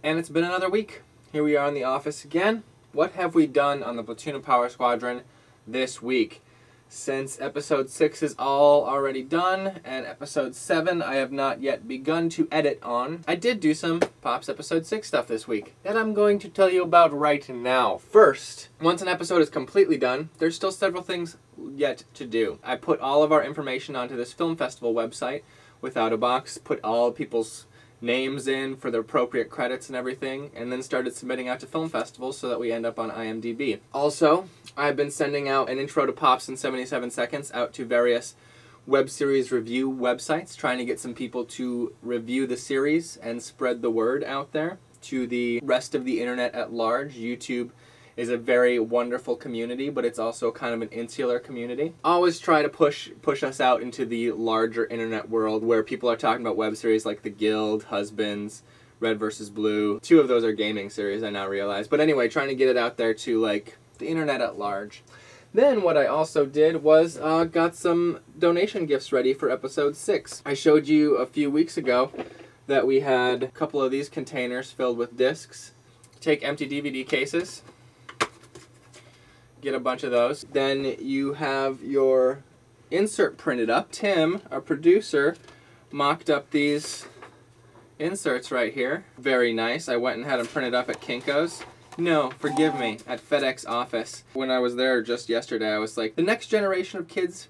And it's been another week. Here we are in the office again. What have we done on the Platoon of Power Squadron this week? Since episode 6 is all already done, and episode 7 I have not yet begun to edit on, I did do some PoPS episode 6 stuff this week that I'm going to tell you about right now. First, once an episode is completely done, there's still several things yet to do. I put all of our information onto this film festival website without a box, put all people's names in for the appropriate credits and everything, and then started submitting out to film festivals so that we end up on IMDb. Also, I've been sending out an intro to PoPS in 77 seconds out to various web series review websites, trying to get some people to review the series and spread the word out there to the rest of the internet at large. YouTube is a very wonderful community, but it's also kind of an insular community. Always try to push us out into the larger internet world where people are talking about web series like The Guild, Husbands, Red vs. Blue. 2 of those are gaming series, I now realize. But anyway, trying to get it out there to like the internet at large. Then what I also did was got some donation gifts ready for episode 6. I showed you a few weeks ago that we had a couple of these containers filled with discs. Take empty DVD cases, get a bunch of those. Then you have your insert printed up. Tim, our producer, mocked up these inserts right here. Very nice. I went and had them printed up at Kinko's. No, forgive me, at FedEx office. When I was there just yesterday, I was like, the next generation of kids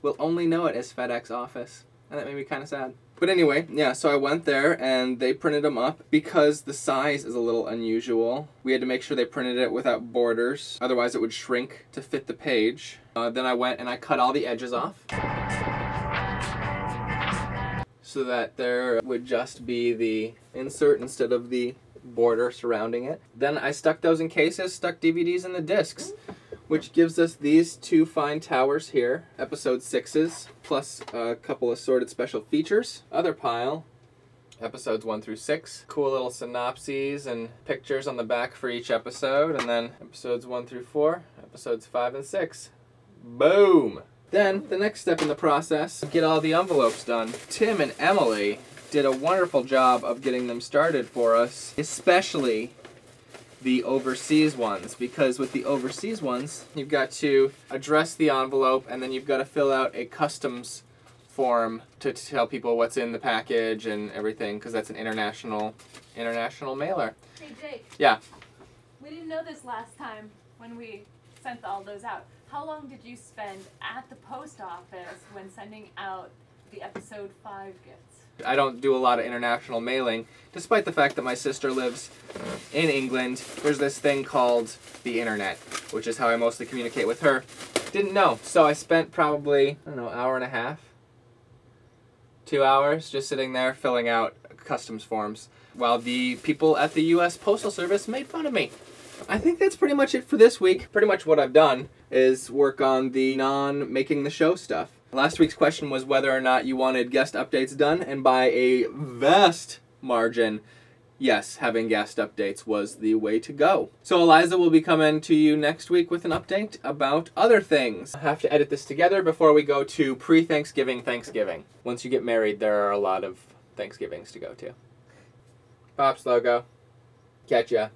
will only know it as FedEx office. And that made me kind of sad. But anyway, yeah, so I went there and they printed them up because the size is a little unusual. We had to make sure they printed it without borders, otherwise it would shrink to fit the page. Then I went and I cut all the edges off so that there would just be the insert instead of the border surrounding it. Then I stuck those in cases, stuck DVDs in the discs, which gives us these 2 fine towers here, episode 6s, plus a couple assorted special features. Other pile, episodes 1 through 6. Cool little synopses and pictures on the back for each episode, and then episodes 1 through 4, episodes 5 and 6. Boom! Then, the next step in the process, get all the envelopes done. Tim and Emily did a wonderful job of getting them started for us, especially the overseas ones, because with the overseas ones, you've got to address the envelope and then you've got to fill out a customs form to tell people what's in the package and everything, because that's an international mailer. Hey Jake. Yeah. We didn't know this last time when we sent all those out. How long did you spend at the post office when sending out the episode 5 gifts? I don't do a lot of international mailing, despite the fact that my sister lives in England. There's this thing called the internet, which is how I mostly communicate with her. Didn't know, so I spent probably, I don't know, hour and a half, 2 hours just sitting there filling out customs forms, while the people at the US Postal Service made fun of me. I think that's pretty much it for this week. Pretty much what I've done is work on the non-making the show stuff. Last week's question was whether or not you wanted guest updates done, and by a vast margin, yes, having guest updates was the way to go. So Eliza will be coming to you next week with an update about other things. I have to edit this together before we go to pre-Thanksgiving Thanksgiving. Once you get married, there are a lot of Thanksgivings to go to. PoPS logo. Catch ya.